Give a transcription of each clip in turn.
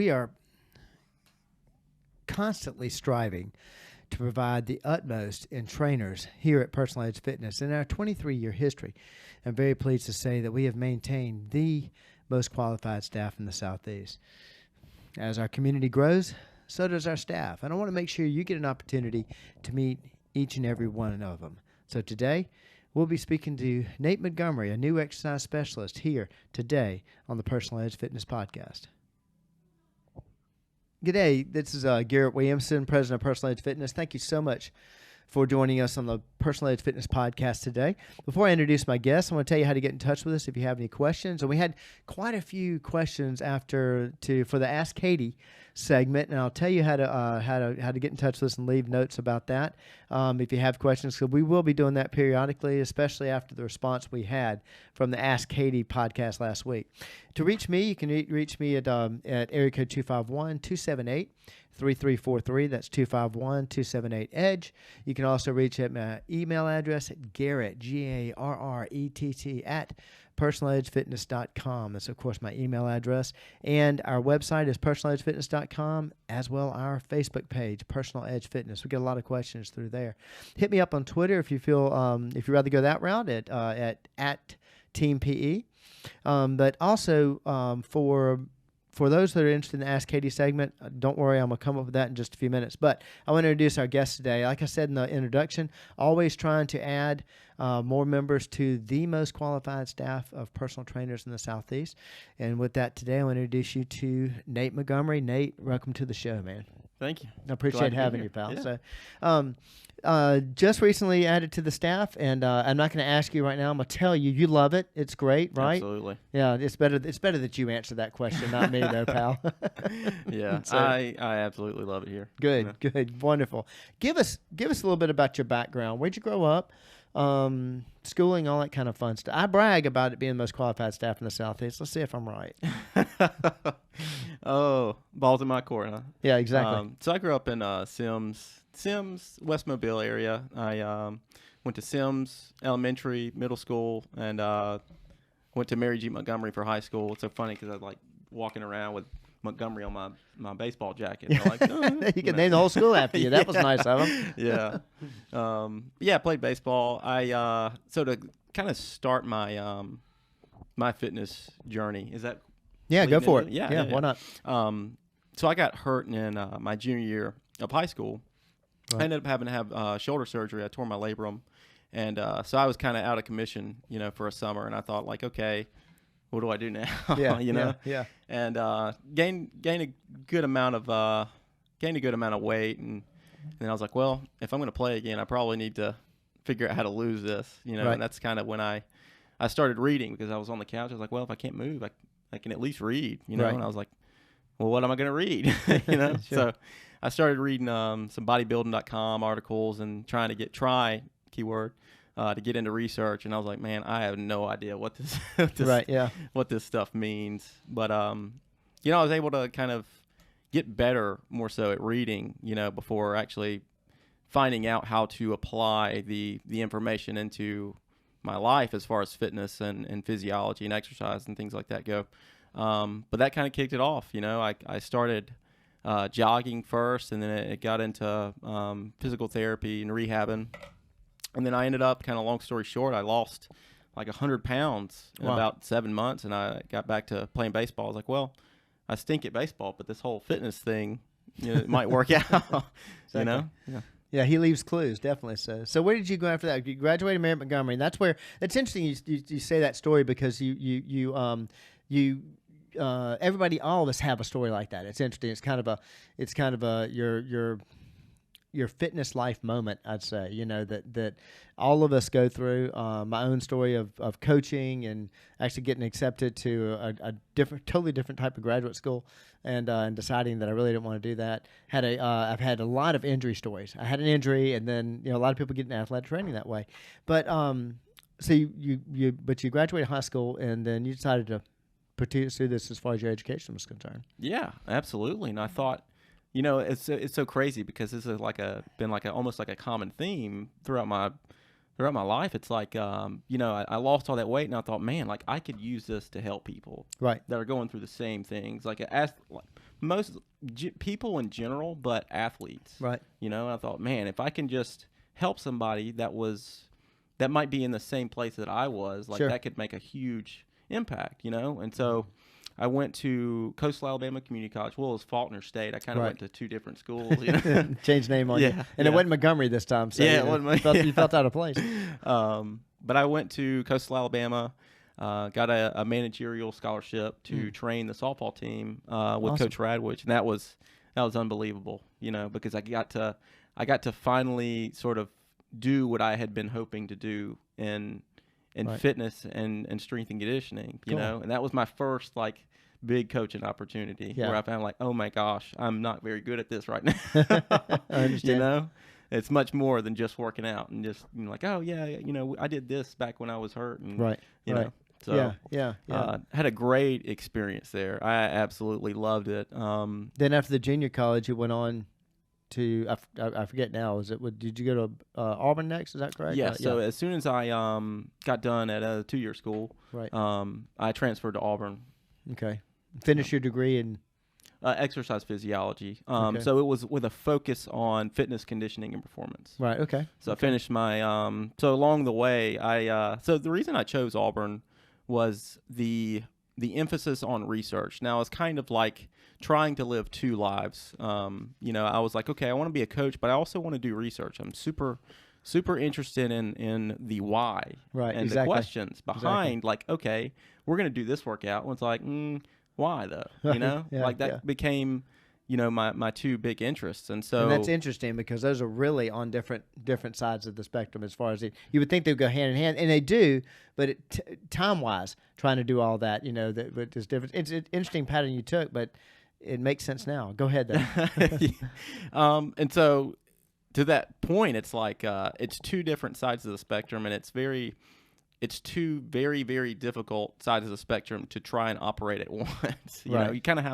we are constantly striving to provide the utmost in trainers here at Personal Edge Fitness. In our 23-year history, I'm very pleased to say that we have maintained the most qualified staff in the Southeast. As our community grows, so does our staff. And I want to make sure you get an opportunity to meet each and every one of them. So today, we'll be speaking to Nate Montgomery, a new exercise specialist, here today on the Personal Edge Fitness Podcast. G'day, this is Garrett Williamson, president of Personal Edge Fitness. Thank you so much for joining us on the Personal Edge Fitness Podcast today. Before I introduce my guests, I want to tell you how to get in touch with us if you have any questions. And we had quite a few questions for the Ask Katie segment, and I'll tell you how to get in touch with us and leave notes about that if you have questions. So we will be doing that periodically, especially after the response we had from the Ask Katie podcast last week. To reach me, you can reach me at area code 251-278-3343. That's 251-278-EDGE. You can also reach at my email address at Garrett, Garrett, at personaledgefitness.com. That's, of course, my email address. And our website is personaledgefitness.com, as well our Facebook page, Personal Edge Fitness. We get a lot of questions through there. Hit me up on Twitter if you feel if you'd rather go that route at Team PE. But also for those that are interested in the Ask Katie segment, don't worry, I'm going to come up with that in just a few minutes. But I want to introduce our guest today. Like I said in the introduction, always trying to add more members to the most qualified staff of personal trainers in the Southeast. And with that today, I want to introduce you to Nate Montgomery. Nate, welcome to the show, man. Thank you. I appreciate having you, pal. Yeah. So, just recently added to the staff, and I'm not going to ask you right now. I'm going to tell you, you love it. It's great, right? Absolutely. Yeah, it's better that you answer that question, not me, though, pal. Yeah, So, I absolutely love it here. good, good, wonderful. Give us a little bit about your background. Where'd you grow up? Schooling, all that kind of fun stuff. I brag about it being the most qualified staff in the Southeast. Let's see if I'm right. Oh, balls in my court, huh? Yeah, exactly. So I grew up in Sims, West Mobile area. I went to Sims Elementary, middle school, and went to Mary G. Montgomery for high school. It's so funny because I was like walking around with Montgomery on my baseball jacket. And like, you can name the whole school after you. That was nice of them. Yeah. Yeah, I played baseball. So to kind of start my my fitness journey, is that? Yeah, go for it. Yeah, why not? So I got hurt in my junior year of high school. Right. I ended up having to have shoulder surgery. I tore my labrum, and so I was kind of out of commission, for a summer. And I thought, like, okay, what do I do now? Yeah, yeah. And gained a good amount of weight, and then I was like, well, if I'm going to play again, I probably need to figure out how to lose this, Right. And that's kind of when I started reading, because I was on the couch. I was like, well, if I can't move, I can at least read, Right. And I was like, well, what am I going to read? Sure. So I started reading some bodybuilding.com articles and trying to get to get into research. And I was like, man, I have no idea what this Right, yeah. what this stuff means. But I was able to kind of get better more so at reading, before actually finding out how to apply the information into my life as far as fitness and physiology and exercise and things like that go. But that kind of kicked it off. I started jogging first, and then it got into physical therapy and rehabbing. And then I ended up, kind of long story short, I lost like 100 pounds in about 7 months, and I got back to playing baseball. I was like, well, I stink at baseball, but this whole fitness thing, it might work out, Exactly. Yeah. Yeah, he leaves clues, definitely. So where did you go after that? You graduated Mary Montgomery, and that's interesting. You say that story because everybody, all of us have a story like that. It's interesting. It's kind of a your fitness life moment, I'd say. That all of us go through. My own story of coaching and actually getting accepted to a totally different type of graduate school, and deciding that I really didn't want to do that. I've had a lot of injury stories. I had an injury, and then a lot of people get into athletic training that way. But so you graduated high school, and then you decided to pursue this as far as your education was concerned. Yeah, absolutely. And I thought, it's so crazy, because this is been almost like a common theme throughout my life. It's like, I lost all that weight, and I thought, man, like I could use this to help people Right. that are going through the same things. people in general, but athletes. Right. You know, and I thought, man, if I can just help somebody that might be in the same place that I was, like Sure. that could make a huge impact, you know? And so I went to Coastal Alabama Community College. Well, it was Faulkner State. I kind of Right. went to two different schools. You know? Changed name on you. Yeah, And it yeah. wasn't Montgomery this time. So Yeah, you it know, wasn't you felt out of place. But I went to Coastal Alabama, got a managerial scholarship to train the softball team with Awesome. Coach Radwich, and that was unbelievable, you know, because I got to finally sort of do what I had been hoping to do in Right. fitness and strength and conditioning, you Cool. know, and that was my first like big coaching opportunity Yeah. where I found like, oh my gosh, I'm not very good at this right now. I understand. You know, it's much more than just working out and just, you know, like, oh yeah, you know, I did this back when I was hurt, and Right. you Right. know, so Yeah. had a great experience there. I absolutely loved it. Then after the junior college, you went on to I forget now. Did you go to Auburn next? Is that correct? Yeah. So as soon as I got done at a 2-year school, Right. I transferred to Auburn. Okay. Finish your degree in. Exercise physiology. Okay. So it was with a focus on fitness, conditioning, and performance. Right. Okay. So I finished my so along the way, so the reason I chose Auburn was the emphasis on research. Now it's kind of like trying to live two lives. You know, I was like, okay, I want to be a coach, but I also want to do research. I'm super interested in the why, Right, and exactly. the questions behind, like, okay, we're going to do this workout. And it's like, why though? You know, Yeah, like that yeah. became, you know, my two big interests. And so And that's interesting because those are really on different sides of the spectrum as far as you would think they'd go hand in hand, and they do, but time wise, trying to do all that, you know, but it's different. It's an interesting pattern you took, but it makes sense now. Go ahead though. And so to that point, it's like it's two different sides of the spectrum, and it's two very, very difficult sides of the spectrum to try and operate at once. You know, Right. you kind of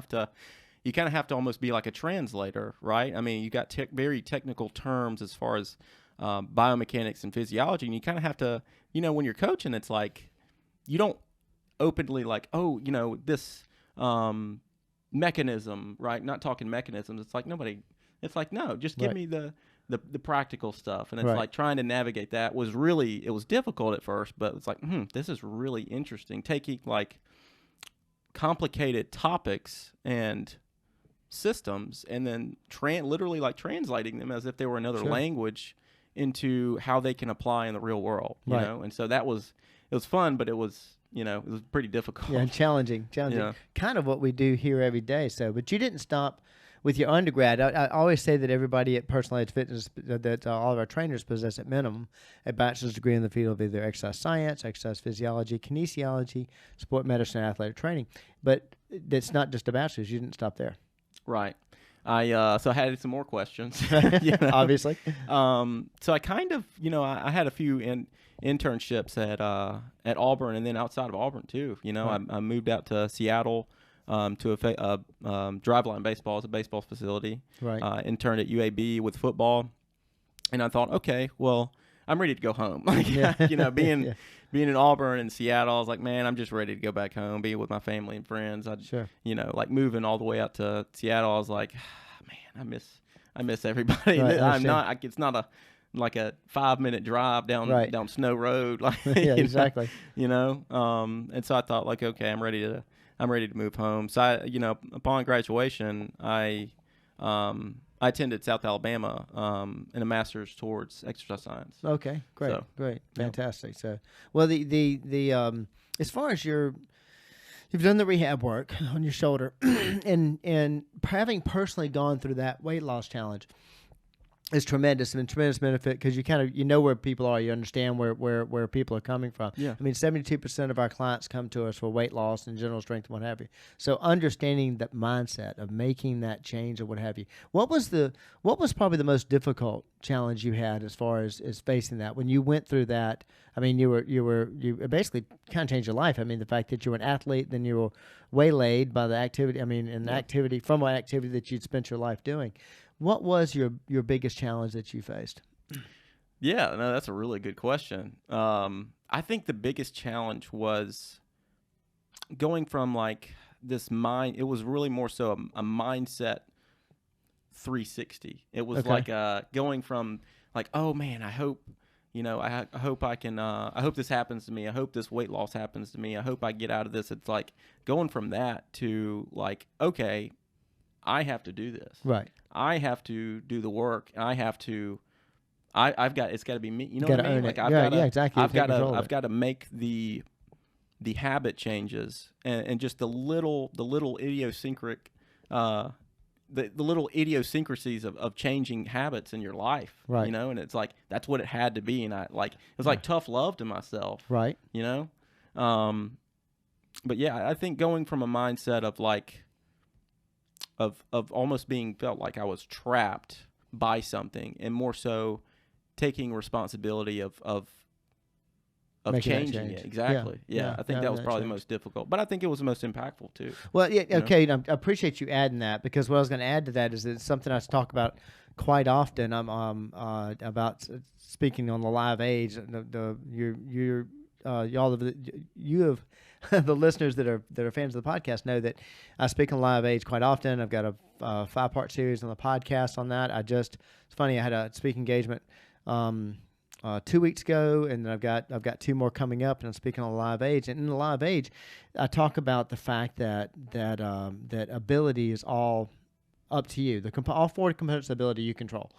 have to almost be like a translator, right? I mean, you got very technical terms as far as biomechanics and physiology, and you kind of have to, you know, when you're coaching, it's like you don't openly like, oh, you know, this mechanism, right? Not talking mechanisms. It's like no, just give Right. me the practical stuff. And it's Right. like trying to navigate that it was difficult at first, but it's like, this is really interesting. Taking like complicated topics and systems and then literally like translating them as if they were another Sure. language into how they can apply in the real world, you Right. know? And so it was fun, but it was, you know, it was pretty difficult. Yeah, challenging. Yeah. Kind of what we do here every day. So, but you didn't stop with your undergrad. I always say that everybody at Personalized Fitness, that all of our trainers possess at minimum a bachelor's degree in the field of either exercise science, exercise physiology, kinesiology, sport medicine, and athletic training. But it's not just a bachelor's. You didn't stop there. Right. So I had some more questions. You know? Obviously. So I kind of, you know, I had a few internships at Auburn and then outside of Auburn too. You know, Right. I moved out to Seattle to a driveline baseball. It's a baseball facility. Right. Interned at UAB with football, and I thought, okay, well, I'm ready to go home. Like, Yeah. you know, being Yeah. being in Auburn and Seattle, I was like, man, I'm just ready to go back home, be with my family and friends. Sure. You know, like moving all the way out to Seattle, I was like, man, I miss everybody. Right, I I'm not. It's not a 5-minute drive down Snow Road. Like, Yeah, you know, exactly. You know, and so I thought, like, okay, I'm ready to move home. So I, you know, upon graduation, I attended South Alabama in a master's towards exercise science. Okay, great, So, great, yeah. fantastic. So, well, the as far as you've done the rehab work on your shoulder, and having personally gone through that weight loss challenge is tremendous and tremendous benefit because you know where people are, you understand where people are coming from. Yeah. I mean, 72% of our clients come to us for weight loss and general strength and what have you. So understanding that mindset of making that change or what have you. What was probably the most difficult challenge you had as far as facing that when you went through that? I mean, you basically kind of changed your life. I mean, the fact that you were an athlete, then you were waylaid by the activity. I mean, activity that you'd spent your life doing. What was your biggest challenge that you faced? Yeah, no, that's a really good question. I think the biggest challenge was going from like this mind. It was really more so a mindset 360. It was Okay. like going from like, oh man, I hope, I hope I can, I hope this happens to me. I hope this weight loss happens to me. I hope I get out of this. It's like going from that to like, okay, I have to do this. Right. I have to do the work. I have to. I've got. It's got to be me. You know Gotta what I mean? own Like it. I've Yeah, got to. yeah, exactly. I've Take got to. control of I've it. got to make the habit changes and just the little idiosyncratic the little idiosyncrasies of changing habits in your life. Right. And it's like that's what it had to be, and it was like tough love to myself. Right. But yeah, I think going from a mindset of like of almost being felt like I was trapped by something, and more so taking responsibility of Making that changing change. it. Exactly. Yeah. I think that was probably the change. most difficult, but I think it was the most impactful too. Well, yeah, know? okay. I appreciate you adding that, because what I was going to add to that is it's something I talk about quite often. I'm about speaking on the live age. You have the listeners that are fans of the podcast know that I speak on live age quite often. I've got a 5-part series on the podcast on that. It's funny. I had a speaking engagement 2 weeks ago, and then I've got 2 more coming up, and I'm speaking on live age. And in the live age, I talk about the fact that ability is all up to you. All 4 components of ability you control.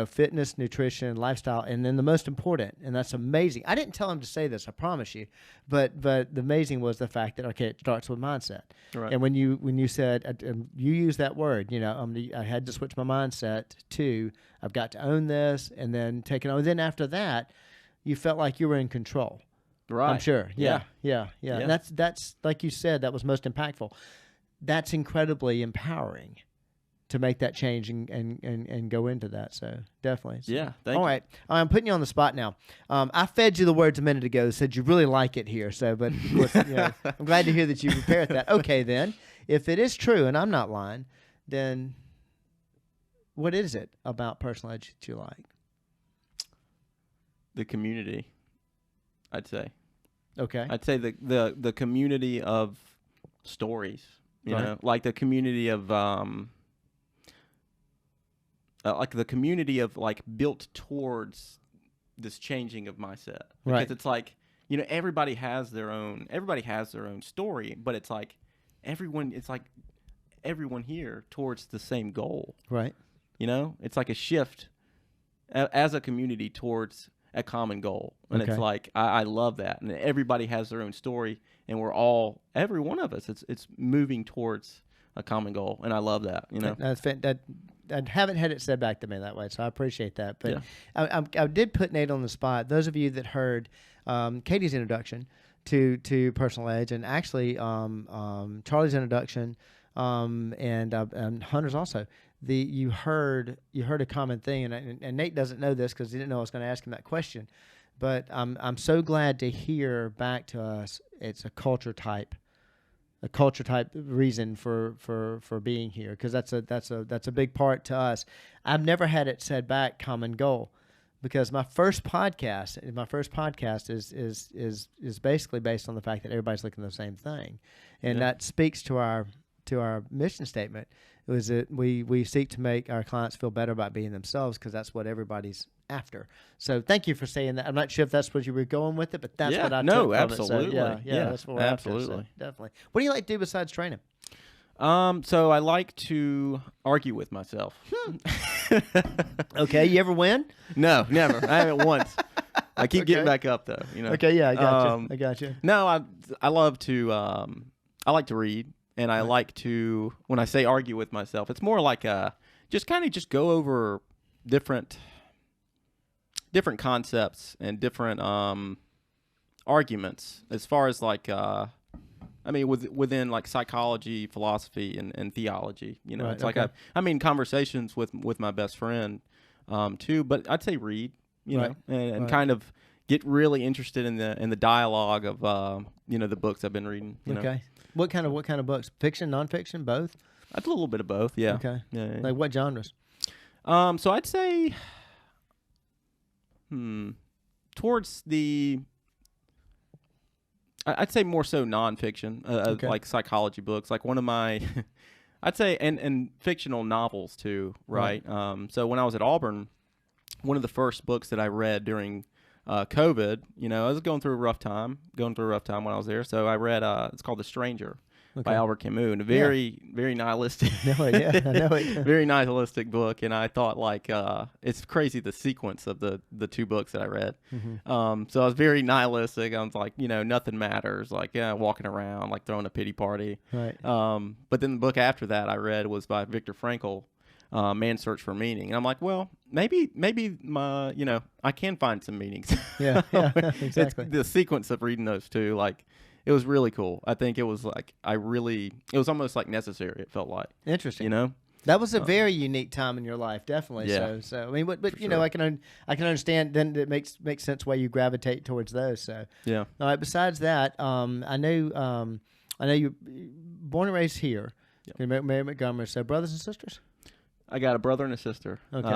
Fitness, nutrition, lifestyle, and then the most important, and that's amazing. I didn't tell him to say this, I promise you, but the amazing was the fact that it starts with mindset. Right. And when you said you used that word, I had to switch my mindset to I've got to own this, and then take it on. And then after that, you felt like you were in control. Right. I'm sure. Yeah. Yeah. And that's like you said, that was most impactful. That's incredibly empowering to make that change and go into that. So definitely. So, Yeah. Thank all you. right. I'm putting you on the spot now. I fed you the words a minute ago, said you really like it here. So, but of course, I'm glad to hear that you prepared that. Okay, then, if it is true, and I'm not lying, then what is it about Personal Edge that you like? The community, I'd say. Okay. I'd say the community of stories, Right. like the community of built towards this changing of mindset. Because Right. it's like, everybody has their own story, but it's like everyone here towards the same goal. Right. It's like a shift as a community towards a common goal. And Okay. it's like, I love that. And everybody has their own story, and every one of us, it's moving towards a common goal. And I love that, I haven't had it said back to me that way, so I appreciate that. But Yeah. I did put Nate on the spot. Those of you that heard Katie's introduction to Personal Edge, and actually Charlie's introduction, and Hunter's also. You heard a common thing, and Nate doesn't know this because he didn't know I was going to ask him that question. But I'm so glad to hear back to us. It's a culture type reason for being here, because that's a big part to us. I've never had it said back, common goal, because my first podcast is basically based on the fact that everybody's looking at the same thing, and that speaks to our mission statement. It was that we seek to make our clients feel better about being themselves, because that's what everybody's after. So thank you for saying that. I'm not sure if that's what you were going with it, but that's what I took from absolutely. it. So yeah, that's what we're absolutely. after, so definitely. What do you like to do besides training? So I like to argue with myself. Okay, you ever win? No, never. I haven't once. I keep getting back up though. Okay, yeah, I got you. No, I love to. I like to read, and I like to. When I say argue with myself, it's more like just go over different concepts and different arguments as far as like within like psychology, philosophy, and theology. Right, it's like conversations with my best friend too. But I'd say read, and kind of get really interested in the dialogue of the books I've been reading. Okay. What kind of books? Fiction, nonfiction, both? That's a little bit of both. Yeah. Okay. Yeah. Like what genres? So I'd say, towards the I'd say more so nonfiction, Okay. like psychology books. Like one of my, I'd say, and fictional novels too, right? So when I was at Auburn, one of the first books that I read during COVID, I was going through a rough time when I was there. So I read, it's called The Stranger by Albert Camus, and a very nihilistic, I know it. very nihilistic book. And I thought it's crazy the sequence of the two books that I read. So I was very nihilistic. I was like, nothing matters. Like, walking around, like throwing a pity party. Right. But then the book after that I read was by Viktor Frankl, Man's Search for Meaning. And I'm like, well, maybe my, I can find some meanings. Yeah, exactly. The sequence of reading those two, like, it was really cool. I think it was like, it was almost like necessary. It felt like. Interesting. That was a very unique time in your life, definitely. Yeah. So I mean, but sure. I can understand. Then it makes sense why you gravitate towards those. So yeah. All right. Besides that, I know you born and raised here. Yep. You're married at Montgomery. So brothers and sisters. I got a brother and a sister. Okay.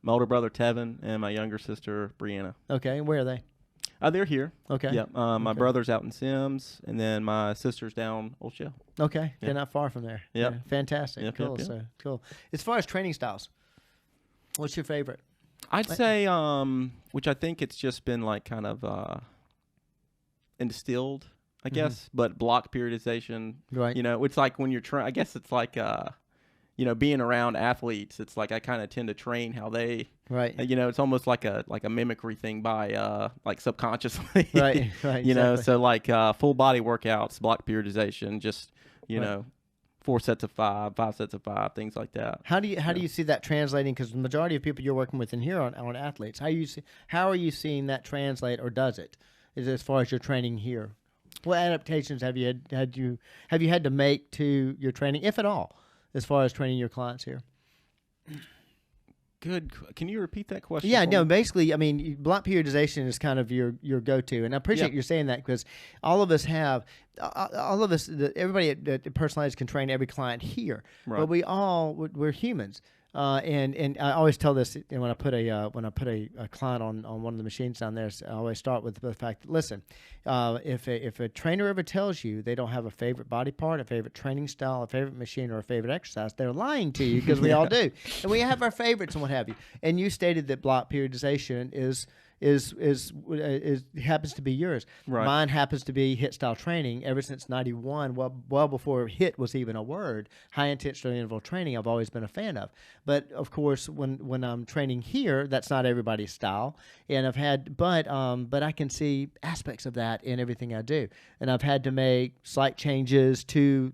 My older brother Tevin and my younger sister Brianna. Okay. And where are they? They're here. Okay. Yeah. My brother's out in Sims, and then my sister's down Old Shell. Okay. Yeah. They're not far from there. Yep. Yeah. Fantastic. Yep, Cool. yep. So cool. As far as training styles, what's your favorite? I'd say, which I think it's just been like kind of instilled, I guess, but block periodization. Right. It's like when you're trying. I guess it's like being around athletes. It's like I kind of tend to train how they. Right. It's almost like a mimicry thing by like subconsciously. Right. Exactly. So like full body workouts, block periodization, just Right. 4 sets of 5, 5 sets of 5, things like that. How do you see that translating? Because the majority of people you're working with in here are athletes. How are you seeing that translate, or does it? As far as your training here, what adaptations have you had to make to your training, if at all, as far as training your clients here? Good. Can you repeat that question? Yeah, for no, me? basically, I mean, block periodization is kind of your go-to, and I appreciate you saying that, because all of us, everybody at Personalized can train every client here, Right. but we're humans. And I always tell this when I put a client on one of the machines down there. I always start with the fact that, listen, if a trainer ever tells you they don't have a favorite body part, a favorite training style, a favorite machine, or a favorite exercise, they're lying to you, because we all do, and we have our favorites and what have you. And you stated that block periodization is happens to be yours. Right. Mine happens to be HIIT style training ever since '91. Well before HIIT was even a word. High intensity interval training I've always been a fan of. But of course, when I'm training here, that's not everybody's style. And but I can see aspects of that in everything I do. And I've had to make slight changes to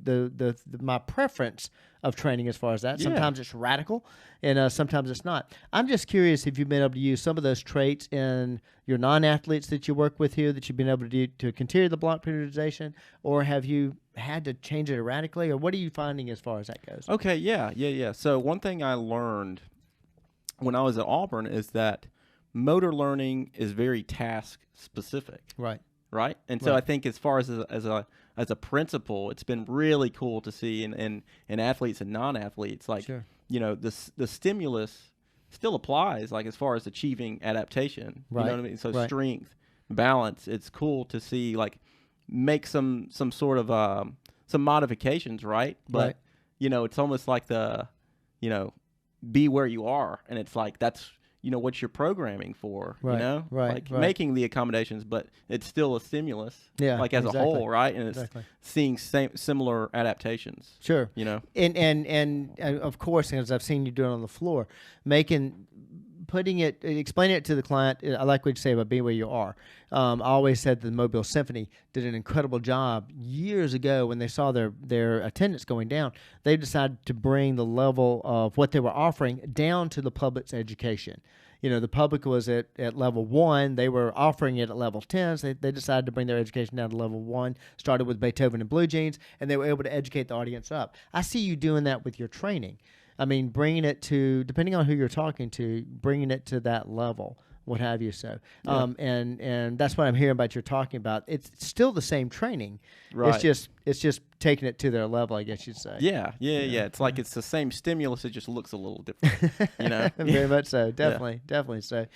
my preference of training as far as that. Yeah. Sometimes it's radical, and sometimes it's not. I'm just curious if you've been able to use some of those traits in your non-athletes that you work with here, that you've been able to do to continue the block periodization, or have you had to change it radically, or what are you finding as far as that goes? Okay, yeah. So one thing I learned when I was at Auburn is that motor learning is very task specific. Right. And so I think as far as a principle, it's been really cool to see in athletes and non-athletes, like, Sure. The stimulus still applies, like as far as achieving adaptation. Right. You know what I mean? So Right. strength, balance, it's cool to see, like, make some sort of some modifications, right? But Right. It's almost like be where you are, and it's like that's what you're programming for, Right, like right. making the accommodations, but it's still a stimulus, Yeah, like as exactly. a whole, right? And it's Exactly. seeing similar adaptations. Sure. And of course, as I've seen you do it on the floor, explaining it to the client. I like what you say about being where you are. I always said the Mobile Symphony did an incredible job years ago when they saw their attendance going down. They decided to bring the level of what they were offering down to the public's education. The public was at level 1. They were offering it at level 10. So they decided to bring their education down to level 1, started with Beethoven and Blue Jeans, and they were able to educate the audience up. I see you doing that with your training. I mean, bringing it to, depending on who you're talking to, bringing it to that level, what have you. So, Yeah. And that's what I'm hearing about you're talking about. It's still the same training. Right. It's just taking it to their level, I guess you'd say. Yeah. It's like it's the same stimulus. It just looks a little different, Very much so. Definitely so.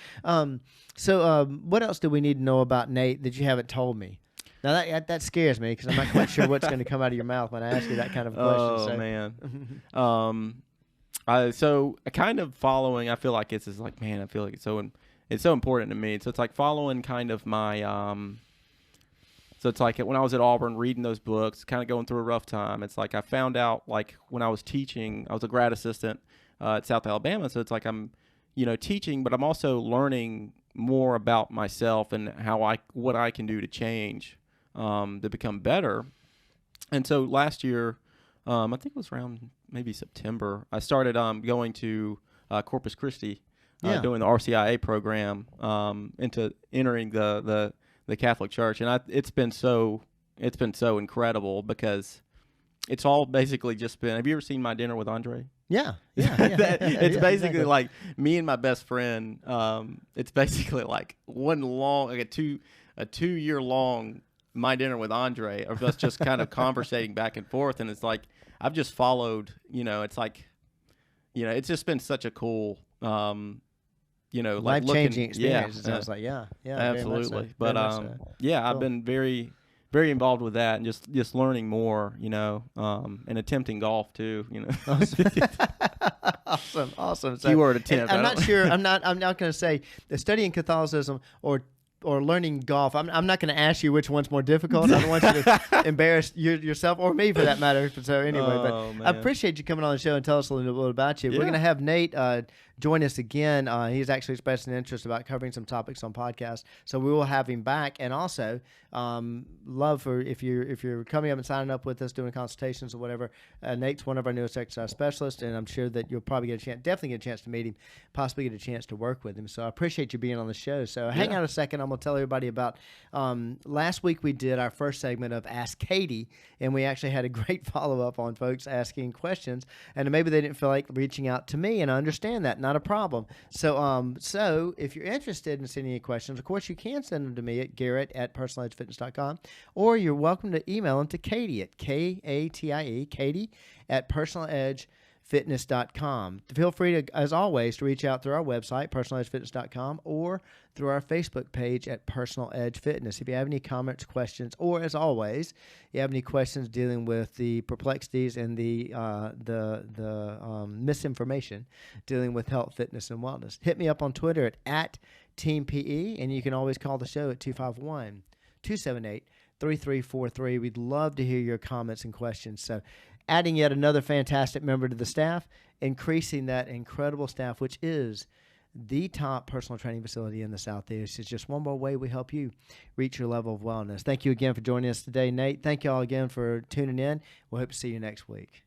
So what else do we need to know about Nate that you haven't told me? Now that scares me because I'm not quite sure what's going to come out of your mouth when I ask you that kind of question. Oh man. So kind of following, I feel like it's like, man, I feel like it's so important to me. So it's like following kind of my so it's like when I was at Auburn reading those books, kind of going through a rough time. It's like I found out, like when I was teaching, I was a grad assistant at South Alabama. So it's like I'm, teaching, but I'm also learning more about myself and what I can do to change, to become better. And so last year, I think it was around maybe September, I started going to Corpus Christi, doing the RCIA program, into entering the Catholic Church, and it's been so incredible because it's all basically just been. Have you ever seen My Dinner with Andre? Yeah. It's basically like me and my best friend. It's basically like a 2-year long My Dinner with Andre of us just kind of conversating back and forth, and it's like I've just followed. It's like, it's just been such a cool. Like life-changing experience. It sounds like, yeah, absolutely. So. But cool. I've been very, very involved with that and just learning more, and attempting golf too, Awesome. So, keyword attempt. I'm not sure. I'm not going to say studying Catholicism or learning golf. I'm not going to ask you which one's more difficult. I don't want you to embarrass yourself or me for that matter. So anyway, man. I appreciate you coming on the show and tell us a little bit about you. Yeah. We're going to have Nate join us again. He's actually expressed an interest about covering some topics on podcasts, so we will have him back. And also, love for if you're coming up and signing up with us, doing consultations or whatever. Nate's one of our newest exercise specialists, and I'm sure that you'll probably definitely get a chance to meet him, possibly get a chance to work with him. So I appreciate you being on the show. So hang on a second. I'm going to tell everybody about last week we did our first segment of Ask Katie, and we actually had a great follow-up on folks asking questions, and maybe they didn't feel like reaching out to me, and I understand that. Not a problem. So if you're interested in sending any questions, of course you can send them to me at Garrett@personaledgefitness.com, or you're welcome to email them to Katie at Katie, Katie at personaledgefitness.com. Feel free to, as always, to reach out through our website, personaledgefitness.com, or through our Facebook page at Personal Edge Fitness. If you have any comments, questions, or as always, you have any questions dealing with the perplexities and the misinformation dealing with health, fitness, and wellness, hit me up on Twitter at TeamPE, and you can always call the show at 251-278-3343. We'd love to hear your comments and questions. So adding yet another fantastic member to the staff, increasing that incredible staff, which is the top personal training facility in the Southeast. It's just one more way we help you reach your level of wellness. Thank you again for joining us today, Nate. Thank you all again for tuning in. We'll hope to see you next week.